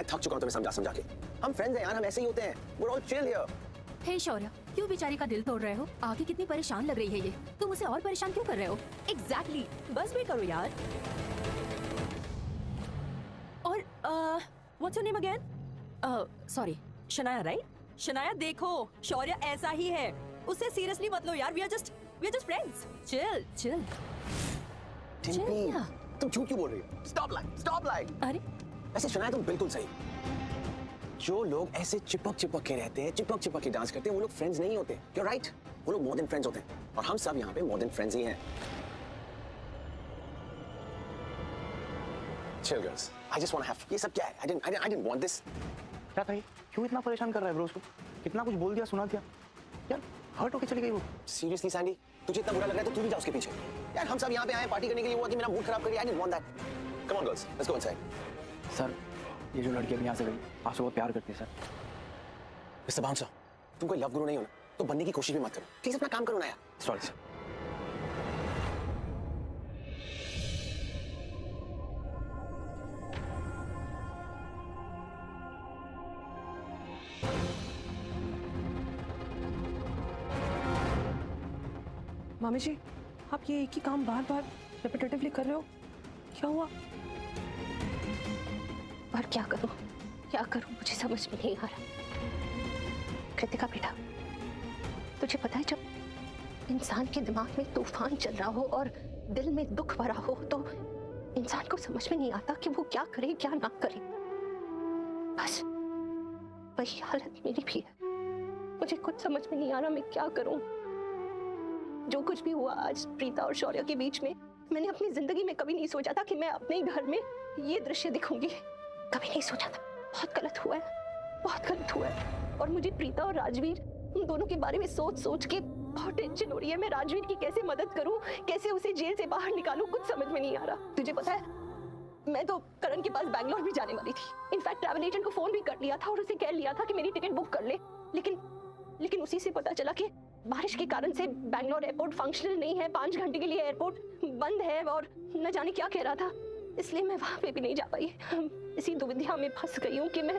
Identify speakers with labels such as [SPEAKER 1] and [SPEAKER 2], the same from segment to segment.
[SPEAKER 1] मैं थक चुका हूँ तुम्हें समझा समझा के। हम फ्रेंड्स हैं यार, हम ऐसे ही होते हैं। We're all chill here.
[SPEAKER 2] हे शौर्य, क्यों बेचारी का दिल तोड़ रहे हो? आगे कितनी परेशान लग रही है ये। तुम उसे और परेशान क्यों कर रहे हो?
[SPEAKER 3] एग्जैक्टली, बस भी करो यार। और what's your name again? Sorry, Shanaya right? Shanaya देखो, शौर्य ऐसा ही है, उसे सीरियसली मत लो यार। We are just friends. Chill chill.
[SPEAKER 1] Timpy, तुम झूठ क्यों बोल रही हो? Stop lying, stop lying.
[SPEAKER 3] अरे
[SPEAKER 1] वैसे शनाया तुम बिल्कुल सही। जो लोग ऐसे चिपक चिपक के रहते हैं, चिपक चिपक के डांस करते हैं, वो लोग फ्रेंड्स नहीं होते। You're right. वो लोग मोर देन फ्रेंड्स होते हैं और हम सब यहाँ पे मोर देन फ्रेंड्स ही हैं। Chill girls. I just want to have. ये सब क्या है? I didn't want this.
[SPEAKER 4] क्या था ये? क्यों इतना परेशान कर रहा है ब्रो उसको? कितना कुछ बोल दिया, सुना दिया यार, हर्ट होके चली गई वो।
[SPEAKER 1] Seriously सैंडी, तुझे इतना बुरा लग रहा है तो तू भी जा उसके पीछे। यार हम सब यहाँ पे आए पार्टी करने के लिए, वो कि मेरा मूड खराब कर दिया। I didn't want that. Come on girls, let's go inside.
[SPEAKER 4] Sir, ये जो लड़की अभी यहाँ से गई, आपसे बहुत प्यार करती है सर।
[SPEAKER 1] मिस्टर बाउंसर, तुम कोई लव गुरु नहीं हो ना, तो बनने की कोशिश भी मत करो। प्लीज अपना काम करो ना यार।
[SPEAKER 4] Sorry sir.
[SPEAKER 5] मामी जी, आप ये एक ही काम बार बार रिपीटेटिवली कर रहे हो, क्या हुआ?
[SPEAKER 6] और क्या करूं मुझे समझ में नहीं आ रहा। कृतिका बेटा, तुझे पता है जब इंसान के दिमाग में तूफान चल रहा हो और दिल में दुख भरा हो तो इंसान को समझ में नहीं आता कि वो क्या करे क्या ना करे। बस वही हालत मेरी भी है। मुझे कुछ समझ में नहीं आ रहा मैं क्या करूं। जो कुछ भी हुआ आज प्रीता और शौर्य के बीच में, मैंने अपनी जिंदगी में कभी नहीं सोचा था कि मैं अपने ही घर में ये दृश्य दिखूंगी। कभी नहीं सोचा था। बहुत गलत हुआ है। और मुझे प्रीता और राजवीर उन दोनों के बारे में सोच सोच के बहुत टेंशन हो रही है। मैं राजवीर की कैसे मदद करूं, कैसे उसे जेल से बाहर निकालूं, कुछ समझ में नहीं आ रहा। तुझे पता है, मैं तो करण के पास बैंगलोर भी जाने वाली थी। इनफैक्ट ट्रैवल एजेंट को फोन भी कर लिया था और उसे कह लिया था कि मेरी टिकट बुक कर ले। लेकिन उसी से पता चला कि बारिश के कारण से बैंगलोर एयरपोर्ट फंक्शनल नहीं है। 5 घंटे के लिए एयरपोर्ट बंद है और न जाने क्या कह रहा था, इसलिए मैं वहां पे भी नहीं जा पाई। इसी दुविधा में फंस गई हूँ कि मैं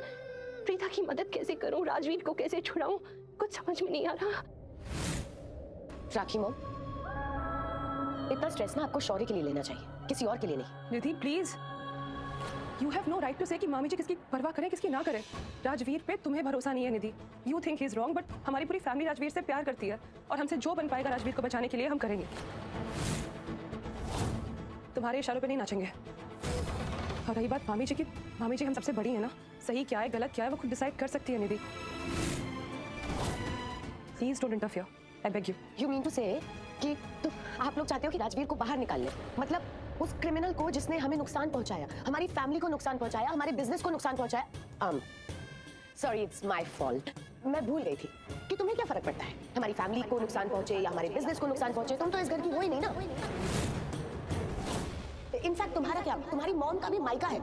[SPEAKER 6] प्रीता की मदद कैसे करूं, राजवीर को कैसे छुड़ाऊं, कुछ समझ में नहीं आ रहा। राखी मॉम, इतना स्ट्रेस ना आपको शौर्य के लिए लेना चाहिए, किसी और के लिए नहीं।
[SPEAKER 5] Nidhi please, you have no right to say कि मामी जी किसकी परवाह करें किसकी ना करें। राजवीर पे तुम्हें भरोसा नहीं है Nidhi. You think he is wrong, but हमारी पूरी फैमिली राजवीर से प्यार करती है और हमसे जो बन पाएगा राजवीर को बचाने के लिए हम करेंगे। तुम्हारे इशारों पे नहीं नाचेंगे। और रही बात मामी जी हम सबसे बड़ी है ना, सही क्या है गलत क्या है वो खुद डिसाइड कर सकती है Nidhi. Please don't interfere, I beg you.
[SPEAKER 6] You mean to say कि आप लोग चाहते हो कि राजवीर को बाहर निकाल ले, मतलब उस क्रिमिनल को जिसने हमें नुकसान पहुंचाया, हमारी फैमिली को नुकसान पहुंचाया, हमारे बिजनेस को नुकसान पहुंचाया। Sorry, it's my fault. मैं भूल गई थी कि तुम्हें क्या फर्क पड़ता है हमारी फैमिली को नुकसान पहुंचे या हमारे बिजनेस को नुकसान पहुंचे। तुम तो इस घर की हो ही नहीं ना। इनफैक्ट तुम्हारा क्या, तुम्हारी मॉम का भी मायका है,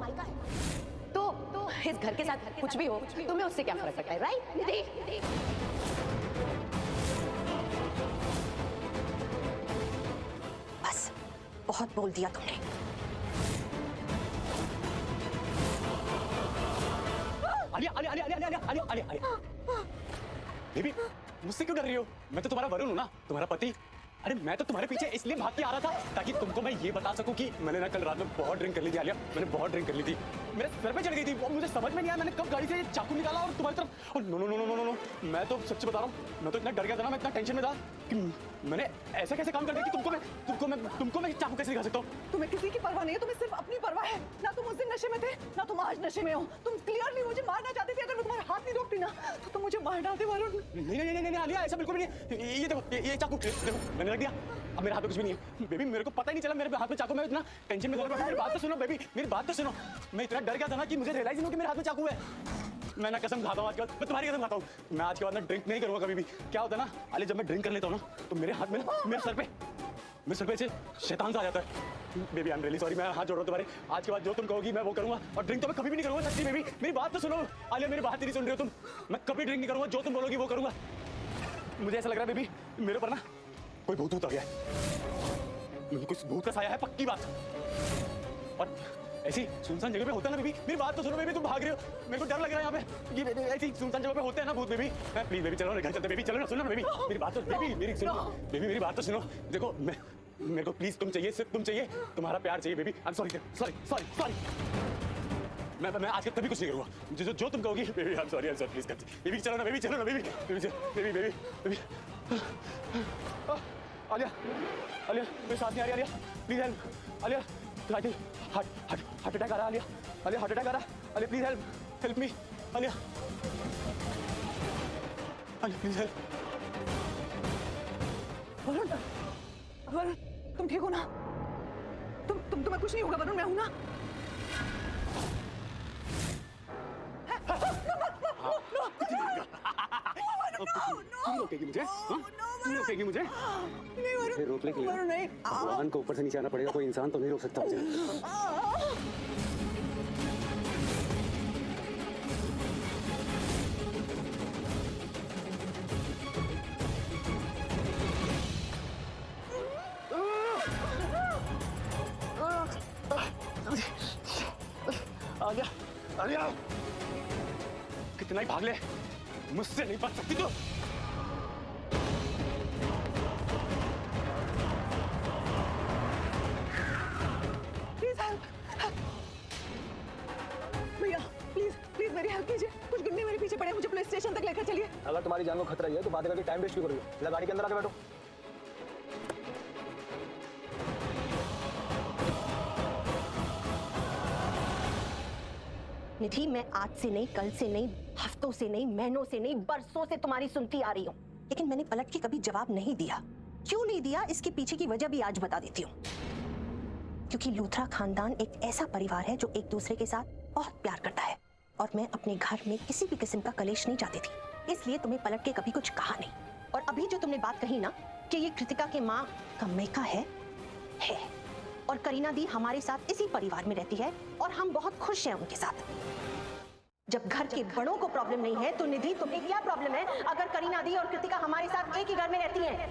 [SPEAKER 6] तो इस घर के साथ कुछ भी हो तुम्हें उससे क्या फर्क पड़ता है, राइट? बस बहुत बोल दिया तुमने।
[SPEAKER 4] आलिया बेबी, मुझसे क्यों डर रही हो? मैं तो तुम्हारा वरुण हूँ ना, तुम्हारा पति। अरे मैं तो तुम्हारे पीछे इसलिए भाग के आ रहा था ताकि तुमको मैं ये बता सकूं कि मैंने ना कल रात में बहुत ड्रिंक कर ली थी। आलिया, मैंने बहुत ड्रिंक कर ली थी, मेरे सर पे चढ़ गई थी और मुझे समझ में नहीं आया मैंने कब गाड़ी से चाकू निकाला और तुम्हारी तरफ। और no no no no no no, मैं तो सच्ची बता रहा हूँ, मैं तो इतना डर गया था ना, मैं इतना टेंशन में था कि मैंने ऐसे कैसे काम कर दिया कि तुमको मैं चाकू कैसे दिखा सकता हूँ।
[SPEAKER 5] तुम्हें किसी की परवाह नहीं है, तुम्हें सिर्फ अपनी परवाह है ना। तुम उस दिन नशे में थे ना तुम आज नशे में हो। तुम क्लियरली मुझे मारना चाहते थे। अगर मैं तुम्हारे हाथ नहीं रोकती ना तो तुम मुझे मार डालते वरुण।
[SPEAKER 4] नहीं आलिया, ऐसा बिल्कुल भी नहीं। ये देखो, ये चाकू देखो मैंने रख दिया, अब मेरे हाथ में कुछ भी नहीं है। बेबी मेरे को पता ही नहीं चला मेरे हाथ में चाकू। मैं इतना टेंशन में, मेरी बात तो सुनो बेबी, मेरी बात तो सुनो। मैं इतना डर गया था ना कि मुझे रियलाइज नहीं हो कि मेरे हाथ में चाकू है। मैं ना कसम खाता हूँ आज के बाद, मैं तुम्हारी कसम खाता हूँ, मैं आज के बाद ना ड्रिंक नहीं करूँगा कभी भी। क्या होता है ना आलिया, जब मैं ड्रिंक कर लेता हूँ ना तो मेरे हाथ में, मेरे सर पे से शैतान सा आ जाता है। Baby I am really sorry, मैं हाथ जोड़ रहा हूँ तुम्हारे। आज के बाद जो तुम कहोगी मैं वो करूँगा और ड्रिंक तो मैं कभी भी नहीं करूँगा। सच्ची बेबी, मेरी बात तो सुनो आलिया, मेरी बात नहीं सुन रही हो तुम। मैं कभी ड्रिंक नहीं करूँगा, जो तुम बोलोगी वो करूँगा। मुझे ऐसा लग रहा है बेबी मेरे ऊपर ना कोई भूत आ गया है, कुछ भूत का साया है, पक्की बात। और ऐसी सुनसान जगह पे होता है ना बेबी, मेरी बात तो सुनो बेबी, तुम भाग रहे हो, मेरे को डर लग रहा है यहाँ पे। ये ऐसी सुनसान जगह पे होते हैं ना भूत बेबी। प्लीज बेबी चलो ना घर चलते, बेबी चलो ना, सुनो ना बेबी, मेरी बात तो बेबी मेरी सुनो, बेबी मेरी बात तो सुनो। देखो मैं मेरे को प्लीज तुम चाहिए, सिर्फ तुम चाहिए, तुम्हारा प्यार चाहिए baby. I am sorry sorry sorry sorry, मैं आज कभी कुछ नहीं करूँगा, जो तुम कहोगी baby. I am sorry please baby चलो ना बेबी, चलो ना baby, baby baby baby. Alia Alia मेरे साथ नहीं आ रही, Alia please help, Alia I think heart attack आ रहा है, आलिया आलिया हार्ट अटैक आ रहा है, Alia please help me, Alia Alia please help.
[SPEAKER 5] Varun तुम ठीक हो ना? तुम्हें कुछ नहीं होगा वरुण, मैं हूं ना?
[SPEAKER 4] तुम रोकेगी मुझे? तुम रोकेगी मुझे? मुझे रोकने के लिए भगवान को ऊपर से नीचे आना पड़ेगा, कोई इंसान तो नहीं रोक सकता मुझे। आलिया आलिया कितना ही भाग ले, मुझसे नहीं बच सकती तू।
[SPEAKER 5] भैया प्लीज मेरी हेल्प कीजिए, कुछ गुंडे मेरे पीछे पड़े, मुझे पुलिस स्टेशन तक लेकर चलिए।
[SPEAKER 1] अगर तुम्हारी जान को खतरा ही है तो बातें करके टाइम वेस्ट क्यों कर रही हो? गाड़ी के अंदर आके बैठो।
[SPEAKER 6] निधि, मैं आज से नहीं, कल से नहीं, हफ्तों से नहीं, महीनों से नहीं, बरसों से तुम्हारी सुनती आ रही हूँ, लेकिन मैंने पलट के कभी जवाब नहीं दिया। क्यों नहीं दिया, इसके पीछे की वजह भी आज बता देती हूँ। क्योंकि लूथरा खानदान एक ऐसा परिवार है जो एक दूसरे के साथ बहुत प्यार करता है, और मैं अपने घर में किसी भी किस्म का कलेश नहीं चाहती थी, इसलिए तुम्हें पलट के कभी कुछ कहा नहीं। और अभी जो तुमने बात कही ना कि ये कृतिका के माँ का मैका है, और करीना दी हमारे साथ इसी परिवार में रहती है और हम बहुत खुश हैं उनके साथ। जब घर के बड़ों को प्रॉब्लम नहीं है तो निधि तुम्हें क्या प्रॉब्लम है अगर करीना दी और कृतिका हमारे साथ एक ही घर में रहती हैं?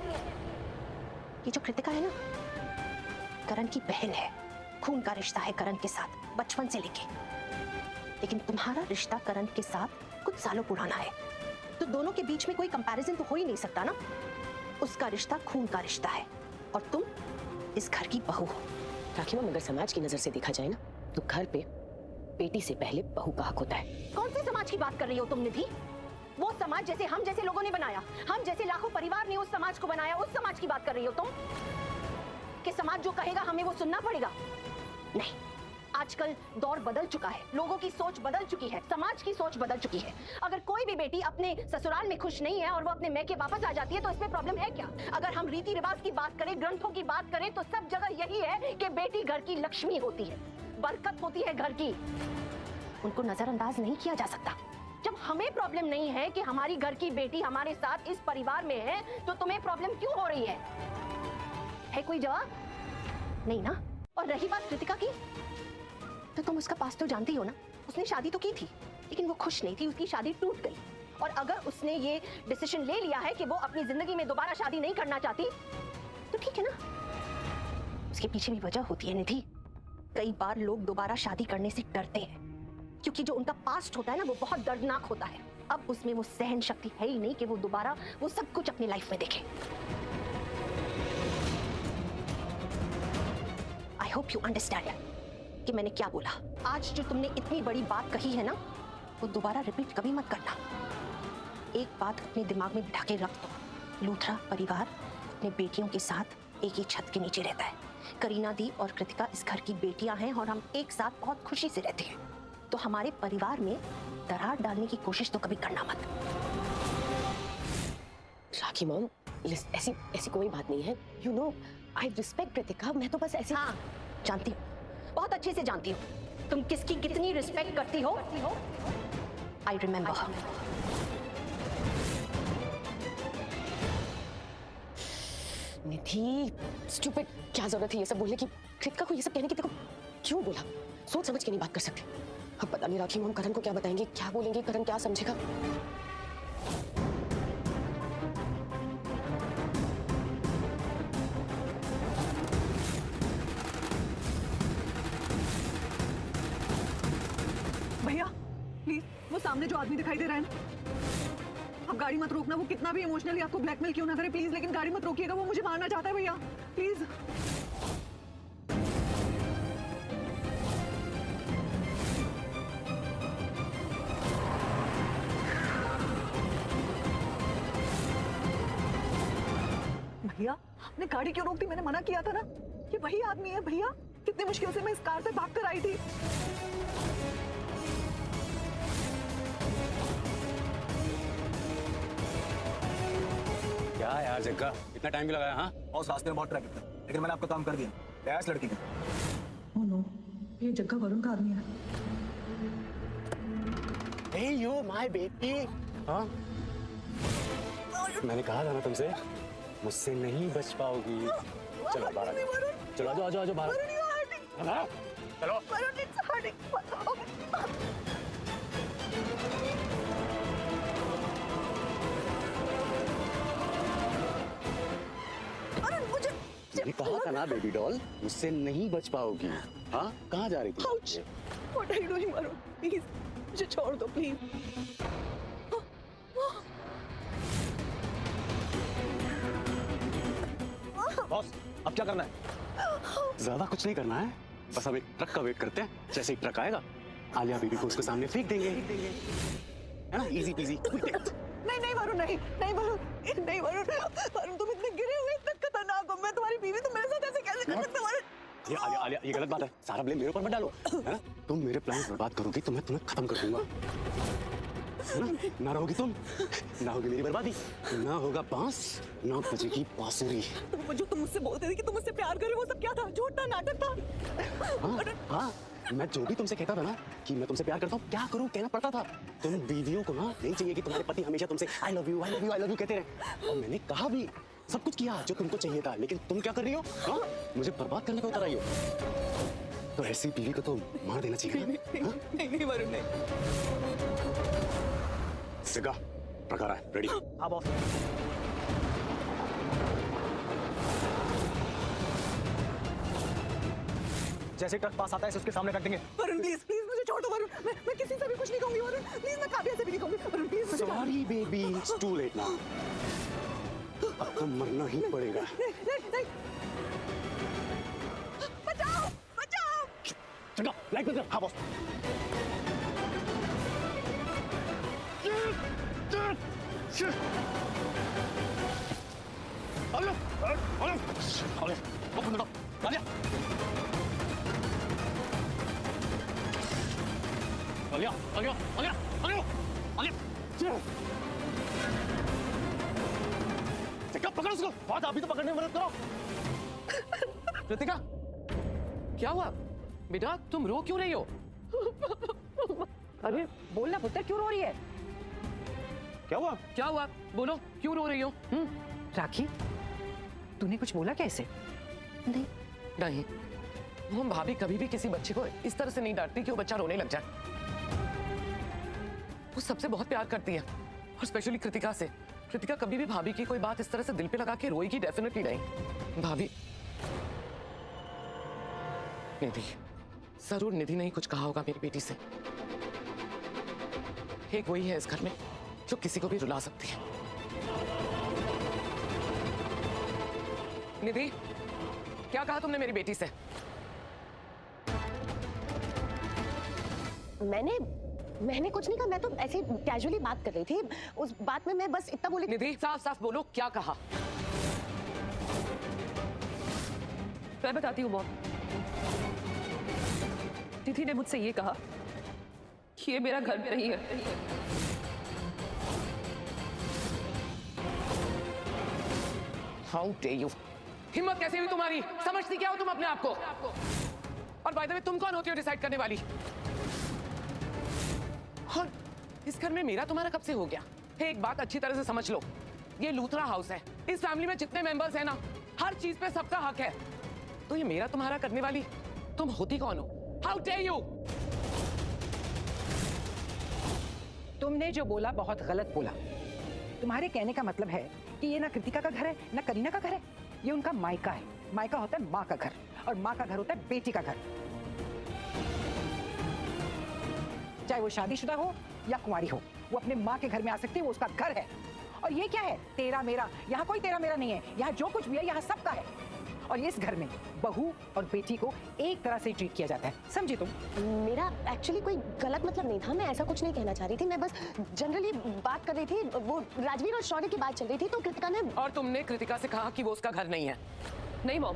[SPEAKER 6] ये जो कृतिका है ना, करण की बहन है, खून का रिश्ता है करण के साथ बचपन से लेके, लेकिन तुम्हारा रिश्ता करण के साथ कुछ सालों पुराना है, तो दोनों के बीच में कोई कंपैरिजन तो हो ही नहीं सकता ना। उसका रिश्ता खून का रिश्ता है और तुम इस घर की बहू हो।
[SPEAKER 7] राखी मैम, अगर समाज की नजर से देखा जाए ना तो घर पे बेटी से पहले बहू का हक होता है।
[SPEAKER 6] कौन से समाज की बात कर रही हो तुम निधि? वो समाज जैसे हम जैसे लोगों ने बनाया, हम जैसे लाखों परिवार ने उस समाज को बनाया, उस समाज की बात कर रही हो तुम? कि समाज जो कहेगा हमें वो सुनना पड़ेगा? नहीं, आजकल दौर बदल चुका है, लोगों की सोच बदल चुकी है, समाज की सोच बदल चुकी है। अगर कोई भी बेटी अपने ससुराल में खुश नहीं है और वो अपने मैके वापस आ जाती है तो इसमें प्रॉब्लम है क्या? अगर हम रीति रिवाज की बात करें, ग्रंथों की बात करें, तो सब जगह यही है कि बेटी घर की लक्ष्मी होती है, बरकत होती है घर की, उनको नजरअंदाज नहीं किया जा सकता। जब हमें प्रॉब्लम नहीं है कि हमारी घर की बेटी हमारे साथ इस परिवार में है, तो तुम्हें प्रॉब्लम क्यों हो रही है कोई जवाब? नहीं ना। और रही बात कृतिका की, तो तुम उसका पास तो जानती हो ना, उसने शादी तो की थी लेकिन वो खुश नहीं थी, उसकी शादी टूट गई। और अगर उसने ये डिसीजन ले लिया है कि वो अपनी जिंदगी में दोबारा शादी नहीं करना चाहती, तो ठीक है ना। उसके पीछे भी वजह होती है निधि। कई बार लोग दोबारा शादी करने से डरते हैं क्योंकि जो उनका पास्ट होता है ना वो बहुत दर्दनाक होता है। अब उसमें वो सहन शक्ति है ही नहीं कि वो दोबारा वो सब कुछ अपनी लाइफ में देखे। आई होप यू अंडरस्टैंड कि मैंने क्या बोला। आज जो तुमने इतनी बड़ी बात कही है ना, वो दोबारा रिपीट कभी मत करना। एक बात अपने दिमाग में बिठा के रख दो, लूथरा परिवार अपने बेटियों के साथ एक ही छत के नीचे रहता है। करीना दी और कृतिका इस घर की बेटियां हैं और हम एक साथ बहुत खुशी से रहते हैं। तो हमारे परिवार में दरार डालने की कोशिश तो कभी करना मत।
[SPEAKER 7] राखी मॉम, ऐसी कोई बात नहीं है। You know I respect Kritika, मैं तो बस ऐसे।
[SPEAKER 6] हाँ, जानती हूँ, बहुत अच्छे से जानती हूँ तुम किसकी कितनी रिस्पेक्ट करती हो। I remember.
[SPEAKER 7] निधि, स्टूपिड, क्या जरूरत है ये सब बोलने की? कृतिका को ये सब कहने की? देखो क्यों बोला, सोच समझ के नहीं बात कर सकते। अब पता नहीं राखी मॉम करण को क्या बताएंगे, क्या बोलेंगे, करण क्या समझेगा।
[SPEAKER 8] सामने जो आदमी दिखाई दे रहा है ना, आप गाड़ी मत रोकना। वो कितना भी इमोशनली आपको ब्लैकमेल क्यों ना करे प्लीज, लेकिन गाड़ी मत रोकिएगा। वो मुझे मारना चाहता है भैया, प्लीज। भैया आपने गाड़ी क्यों रोक दी? मैंने मना किया था ना। ये वही आदमी है भैया, कितनी मुश्किल से मैं इस कार से भाग कर आई थी।
[SPEAKER 4] क्या यार जग्गा, इतना टाइम भी लगाया? हाँ,
[SPEAKER 9] और रास्ते में बहुत ट्रैफिक था, लेकिन मैंने आपका काम कर दिया। प्रयास लड़की का।
[SPEAKER 8] ओह नो, ये जग्गा वरुण का आदमी है।
[SPEAKER 4] Hey you, my baby. हाँ? मैंने कहा था ना तुमसे, मुझसे नहीं बच पाओगी। चलो बाहर आ जाओ। चलो आ जाओ बाहर। चलो। मैंने कहा था ना बेबी डॉल, मुझसे नहीं बच पाओगी। हाँ, कहाँ जा रही थी?
[SPEAKER 8] What are you doing, Varun? Please मुझे छोड़ दो प्लीज।
[SPEAKER 4] बॉस, अब क्या करना है? ज्यादा कुछ नहीं करना है, बस अब एक ट्रक का वेट करते हैं। जैसे ही ट्रक आएगा, आलिया बेबी को उसके सामने फेंक देंगे, है ना? Easy PG.
[SPEAKER 8] नहीं वरुण, नहीं वरुण, तुम इतने गिरे हुए, इतने खतरनाक हो। मैं तुम्हारी बीवी, तुम मेरे साथ ऐसे कैसे कर सकते हो वरुण?
[SPEAKER 4] ये आलिया, ये गलत बात है। सारा ब्लेम मेरे ऊपर मत डालो, है ना? तुम मेरे प्लान बर्बाद करोगी तो मैं तुम्हें खत्म कर दूंगा, है ना? ना रहोगी तुम, ना होगी मेरी बर्बादी, ना होगा बांस, ना बजेगी बांसुरी।
[SPEAKER 8] जो तुम मुझसे बोलते थे कि तुम मुझसे प्यार करे, वो सब क्या था? झूठा नाटक था।
[SPEAKER 4] हाँ, मैं जो भी तुमसे कहता था ना कि मैं तुमसे प्यार करता हूँ, क्या करूँ कहना पड़ता था। तुम बीवियों को ना नहीं चाहिए कि तुम्हारे पति हमेशा तुमसे I love you कहते रहे। और मैंने कहा भी, सब कुछ किया जो तुमको चाहिए था, लेकिन तुम क्या कर रही हो? हाँ, मुझे बर्बाद करने को उतर आई हो। तो ऐसी बीवी को तो मार देना चाहिए।
[SPEAKER 8] नहीं वरुण, नहीं।
[SPEAKER 4] जगह प्रकार है, रेडी?
[SPEAKER 9] हाँ बॉस। जैसे ट्रक पास आता है, उसके सामने कर देंगे।
[SPEAKER 8] वरुण प्लीज मुझे छोड़ दो वरुण। मैं किसी से भी कुछ नहीं कहूंगी वरुण, प्लीज। मैं काव्या से भी नहीं कहूंगी Varun, please.
[SPEAKER 4] Sorry baby, it's too late now. अब तो मरना ही पड़ेगा।
[SPEAKER 8] नहीं। बचाओ।
[SPEAKER 4] चलो, लाइट बंद कर। हाँ बॉस। पकड़ो उसको। बहुत, अभी तो पकड़ने में मदद करो।
[SPEAKER 10] कृतिका, क्या हुआ बेटा? तुम रो क्यों रही हो?
[SPEAKER 5] अरे बोलना पुत्र, क्यों रो रही है?
[SPEAKER 10] क्या हुआ? बोलो, क्यों रो रही हो?
[SPEAKER 5] राखी, तूने कुछ बोला कैसे?
[SPEAKER 10] नहीं, वो भाभी कभी भी किसी बच्चे को इस तरह से नहीं डांटती कि वो बच्चा रोने लग जाए। वो सबसे बहुत प्यार करती है, और स्पेशली कृतिका से। कृतिका कभी भी भाभी की कोई बात इस तरह से दिल पे लगा के रोएगी डेफिनेटली नहीं। भाभी, निधि, जरूर निधि ने ही कुछ कहा होगा मेरी बेटी से। एक वही है इस घर में जो किसी को भी रुला सकती है। निधि, क्या कहा तुमने मेरी बेटी से?
[SPEAKER 7] मैंने कुछ नहीं कहा। मैं तो ऐसे कैजुअली बात कर रही थी। उस बात में मैं बस इतना बोली।
[SPEAKER 10] निधि, साफ साफ बोलो, क्या कहा?
[SPEAKER 5] मैं बताती हूँ मॉम। तिथि ने मुझसे ये कहा कि ये मेरा घर नहीं है।
[SPEAKER 10] How day you! हिम्मत कैसे हुई तुम्हारी? समझती क्या हो तुम अपने आप को? और बाय द वे, तुम कौन होती हो डिसाइड करने वाली? और इस घर में मेरा तुम्हारा कब से हो गया? एक बात अच्छी तरह से समझ लो, ये लूथरा हाउस है। इस फैमिली में जितने मेंबर्स हैं ना, हर चीज पे सबका हक है। तो ये मेरा तुम्हारा करने वाली तुम होती कौन हो? How day you!
[SPEAKER 11] तुमने जो बोला बहुत गलत बोला। तुम्हारे कहने का मतलब है कि ये ना कृतिका का घर है ना करीना का घर है, ये उनका मायका है। मायका होता है माँ का घर, और माँ का घर होता है बेटी का घर। चाहे वो शादीशुदा हो या कुंवारी हो, वो अपने माँ के घर में आ सकती है, वो उसका घर है। और ये क्या है तेरा मेरा? यहाँ कोई तेरा मेरा नहीं है, यहाँ जो कुछ भी है यहाँ सबका है। और इस घर में बहू और बेटी को एक तरह से ट्रीट किया जाता है, समझी तुम?
[SPEAKER 7] मेरा एक्चुअली कोई गलत मतलब नहीं था, मैं ऐसा कुछ नहीं कहना चाह रही थी, मैं बस जनरली बात कर रही थी। वो राजवीर और शौर्य की बात चल रही थी तो कृतिका ने।
[SPEAKER 10] और तुमने कृतिका से कहा कि वो उसका घर नहीं है।
[SPEAKER 5] नहीं मॉम,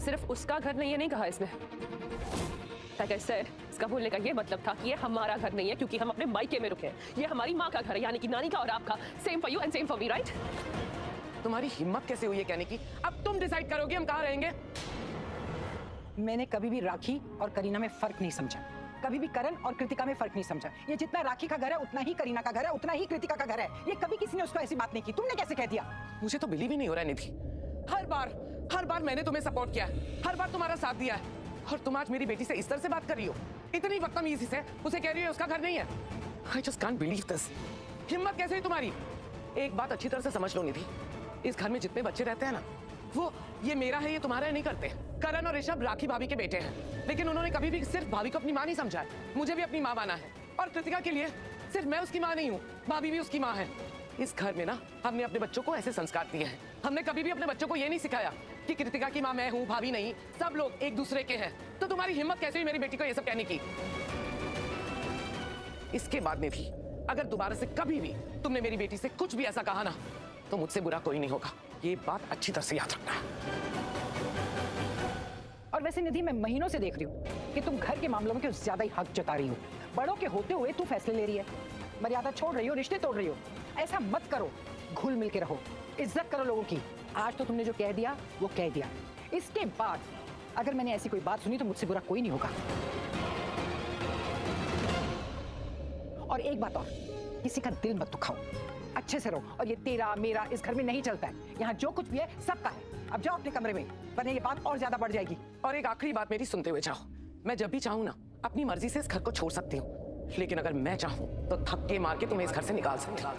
[SPEAKER 5] सिर्फ उसका घर नहीं है नहीं कहा इसने। Like I said, इसका बोलने का ये मतलब था कि ये हमारा घर नहीं है क्योंकि हम अपने मायके में रुके हैं। ये हमारी माँ का घर है, यानी कि नानी का और आपका। Same for you and same for me, right?
[SPEAKER 10] तुम्हारी हिम्मत कैसे हुई है कहने की? अब तुम डिसाइड करोगे हम कहाँ रहेंगे।
[SPEAKER 11] मैंने कभी भी राखी और करीना में फर्क नहीं समझा, कभी भी करण और कृतिका में फर्क नहीं समझा। ये जितना राखी का घर है उतना ही करीना का घर है, उतना ही कृतिका का घर है। ये कभी किसी ने उसको ऐसी बात नहीं की, तुमने कैसे कह दिया?
[SPEAKER 10] मुझे तो बिलीव ही नहीं हो रहा है निधि। हर बार मैंने तुम्हें सपोर्ट किया है, हर बार तुम्हारा साथ दिया है, और तुम आज मेरी बेटी से इस तरह से बात कर रही हो, इतनी बदतमीजी से उसे कह रही हो उसका घर नहीं है। I just can't believe this। हिम्मत कैसे हुई तुम्हारी? एक बात अच्छी तरह से समझ लो निधि, इस घर में जितने बच्चे रहते हैं ना, वो ये मेरा है ये तुम्हारा है नहीं करते। करण और ऋषभ राखी भाभी के बेटे हैं, लेकिन उन्होंने कभी भी सिर्फ भाभी को अपनी माँ नहीं समझा है। मुझे भी अपनी माँ माना है, और कृतिका के लिए सिर्फ मैं उसकी माँ नहीं हूँ, भाभी भी उसकी माँ है। इस घर में ना हमने अपने बच्चों को ऐसे संस्कार दिए हैं। हमने कभी भी अपने बच्चों को ये नहीं सिखाया कि कृतिका की माँ मैं हूँ, भाभी नहीं, सब लोग एक दूसरे के हैं। तो तुम्हारी हिम्मत कैसे हुई मेरी बेटी को ये सब कहने की? इसके बाद में भी अगर दोबारा से कभी भी तुमने मेरी बेटी से कुछ भी ऐसा कहा ना, तो मुझसे बुरा कोई नहीं होगा, ये बात अच्छी तरह से याद रखना।
[SPEAKER 11] और वैसे निधि, मैं महीनों से देख रही हूँ कि तुम घर के मामलों में कुछ ज्यादा ही हक जता रही हो। बड़ों के होते हुए तू फैसले ले रही है, मर्यादा छोड़ रही हो, रिश्ते तोड़ रही हो। ऐसा मत करो, घुल मिल के रहो, इज्जत करो लोगों की। आज तो तुमने जो कह दिया वो कह दिया, इसके बाद अगर मैंने ऐसी कोई बात सुनी तो मुझसे बुरा कोई नहीं होगा। और एक बात और, किसी का दिल मत दुखाओ, अच्छे से रहो। और ये तेरा मेरा इस घर में नहीं चलता है, यहाँ जो कुछ भी है सबका है। अब जाओ अपने कमरे में, वरना ये बात और ज्यादा बढ़ जाएगी।
[SPEAKER 10] और एक आखिरी बात मेरी सुनते हुए जाओ, मैं जब भी चाहूँ ना अपनी मर्जी से इस घर को छोड़ सकती हूँ, लेकिन अगर मैं चाहूँ तो थप्पे मार के तुम्हें इस घर से निकाल सकती हूँ।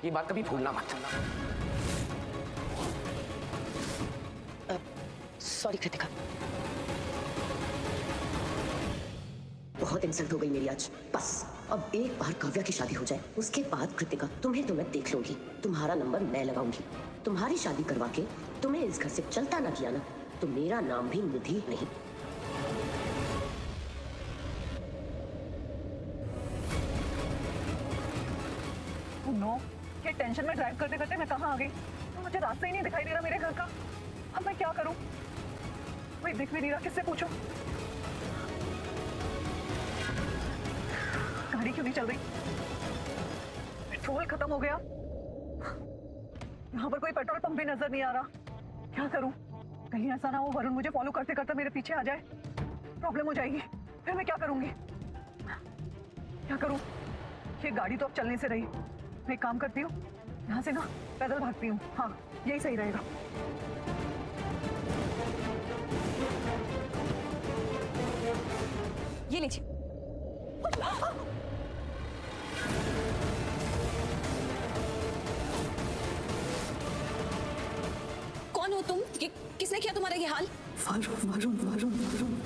[SPEAKER 10] ये बात कभी भूलना मत।
[SPEAKER 7] सॉरी कृतिका, बहुत इंसल्ट हो गई मेरी आज। बस अब एक बार काव्या की शादी हो जाए, उसके बाद कृतिका तुम्हें तो मैं देख लूंगी, तुम्हारा नंबर मैं लगाऊंगी। तुम्हारी शादी करवा के तुम्हें इस घर से चलता ना किया ना, तो मेरा नाम भी निधि नहीं।
[SPEAKER 8] नो, ये टेंशन में ड्राइव करते करते मैं कहाँ आ गई? मुझे रास्ता ही नहीं दिखाई दे रहा मेरे घर का। अब मैं क्या करूं? कोई दिख भी नहीं रहा, किससे पूछूं? गाड़ी क्यों नहीं चल रही? पेट्रोल खत्म हो गया। यहाँ पर कोई पेट्रोल पंप भी नजर नहीं आ रहा। क्या करूं? कहीं ऐसा ना हो वरुण मुझे फॉलो करते करते मेरे पीछे आ जाए, प्रॉब्लम हो जाएगी। फिर मैं क्या करूंगी? क्या करूं? ये गाड़ी तो अब चलने से रही। मैं एक काम करती हूँ, यहाँ से ना पैदल भागती हूँ। हाँ, यही सही रहेगा।
[SPEAKER 3] ये लीजिए। कौन हो तुम? किसने किया तुम्हारा ये हाल?
[SPEAKER 8] वरुण वरुण वरुण वरुण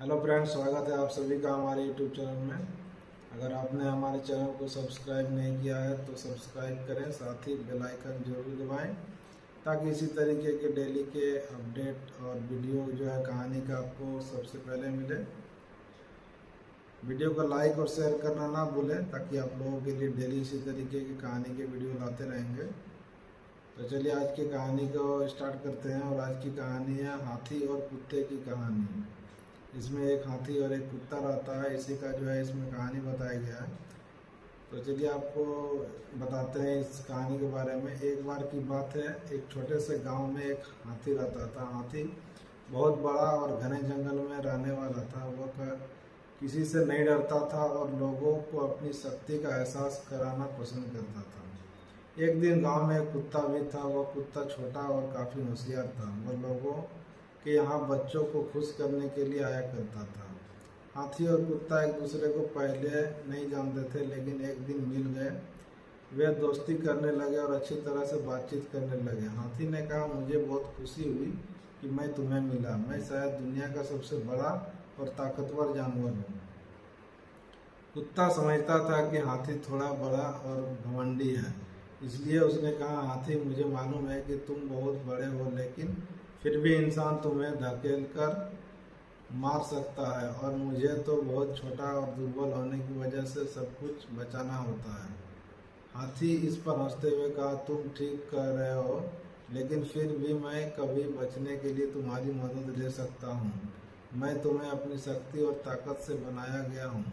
[SPEAKER 12] हेलो फ्रेंड्स, स्वागत है आप सभी का हमारे यूट्यूब चैनल में। अगर आपने हमारे चैनल को सब्सक्राइब नहीं किया है तो सब्सक्राइब करें, साथ ही बेल आइकन जरूर दबाएं ताकि इसी तरीके के डेली के अपडेट और वीडियो जो है कहानी का आपको सबसे पहले मिले। वीडियो को लाइक और शेयर करना ना भूलें ताकि आप लोगों के लिए डेली इसी तरीके की कहानी के वीडियो लाते रहेंगे। तो चलिए आज की कहानी को स्टार्ट करते हैं। और आज की कहानी है हाथी और कुत्ते की कहानी। इसमें एक हाथी और एक कुत्ता रहता है, इसी का जो है इसमें कहानी बताया गया है। तो चलिए आपको बताते हैं इस कहानी के बारे में। एक बार की बात है, एक छोटे से गांव में एक हाथी रहता था। हाथी बहुत बड़ा और घने जंगल में रहने वाला था। वह किसी से नहीं डरता था और लोगों को अपनी शक्ति का एहसास कराना पसंद करता था। एक दिन गांव में एक कुत्ता भी था। वह कुत्ता छोटा और काफ़ी होशियार था। वह लोगों के यहाँ बच्चों को खुश करने के लिए आया करता था। हाथी और कुत्ता एक दूसरे को पहले नहीं जानते थे, लेकिन एक दिन मिल गए। वे दोस्ती करने लगे और अच्छी तरह से बातचीत करने लगे। हाथी ने कहा, मुझे बहुत खुशी हुई कि मैं तुम्हें मिला। मैं शायद दुनिया का सबसे बड़ा और ताकतवर जानवर हूँ। कुत्ता समझता था कि हाथी थोड़ा बड़ा और घमंडी है, इसलिए उसने कहा, हाथी मुझे मालूम है कि तुम बहुत बड़े हो, लेकिन फिर भी इंसान तुम्हें धकेल कर मार सकता है और मुझे तो बहुत छोटा और दुर्बल होने की वजह से सब कुछ बचाना होता है। हाथी इस पर हंसते हुए कहा, तुम ठीक कह रहे हो, लेकिन फिर भी मैं कभी बचने के लिए तुम्हारी मदद ले सकता हूँ। मैं तुम्हें अपनी शक्ति और ताकत से बनाया गया हूँ।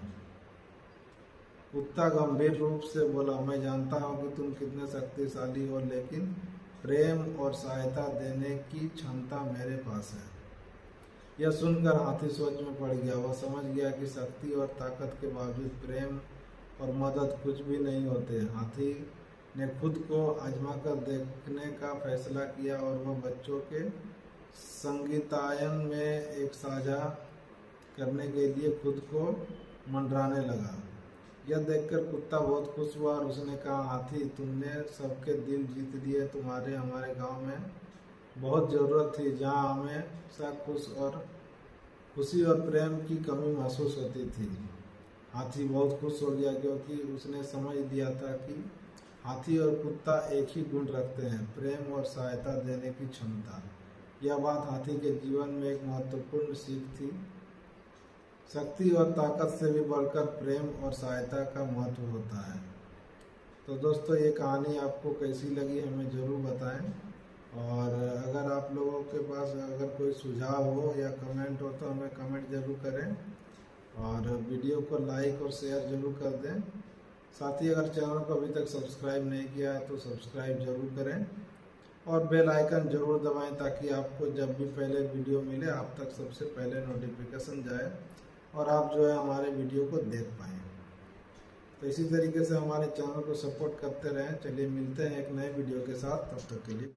[SPEAKER 12] कुत्ता गंभीर रूप से बोला, मैं जानता हूँ कि तुम कितने शक्तिशाली हो, लेकिन प्रेम और सहायता देने की क्षमता मेरे पास है। यह सुनकर हाथी सोच में पड़ गया। वह समझ गया कि शक्ति और ताकत के बावजूद प्रेम और मदद कुछ भी नहीं होते। हाथी ने खुद को आजमा कर देखने का फैसला किया और वह बच्चों के संगीतायन में एक साझा करने के लिए खुद को मंडराने लगा। यह देखकर कुत्ता बहुत खुश हुआ और उसने कहा, हाथी तुमने सबके दिल जीत लिए। तुम्हारे हमारे गांव में बहुत ज़रूरत थी, जहां हमें सब खुशी और प्रेम की कमी महसूस होती थी। हाथी बहुत खुश हो गया क्योंकि उसने समझ लिया था कि हाथी और कुत्ता एक ही गुण रखते हैं, प्रेम और सहायता देने की क्षमता। यह बात हाथी के जीवन में एक महत्वपूर्ण सीख थी। शक्ति और ताकत से भी बढ़कर प्रेम और सहायता का महत्व होता है। तो दोस्तों, ये कहानी आपको कैसी लगी हमें ज़रूर बताएं। और अगर आप लोगों के पास अगर कोई सुझाव हो या कमेंट हो तो हमें कमेंट ज़रूर करें और वीडियो को लाइक और शेयर ज़रूर कर दें। साथ ही अगर चैनल को अभी तक सब्सक्राइब नहीं किया है तो सब्सक्राइब ज़रूर करें और बेल आइकन जरूर दबाएं ताकि आपको जब भी पहले वीडियो मिले आप तक सबसे पहले नोटिफिकेशन जाए और आप जो है हमारे वीडियो को देख पाएँ। तो इसी तरीके से हमारे चैनल को सपोर्ट करते रहें। चलिए मिलते हैं एक नए वीडियो के साथ, तब तक के लिए।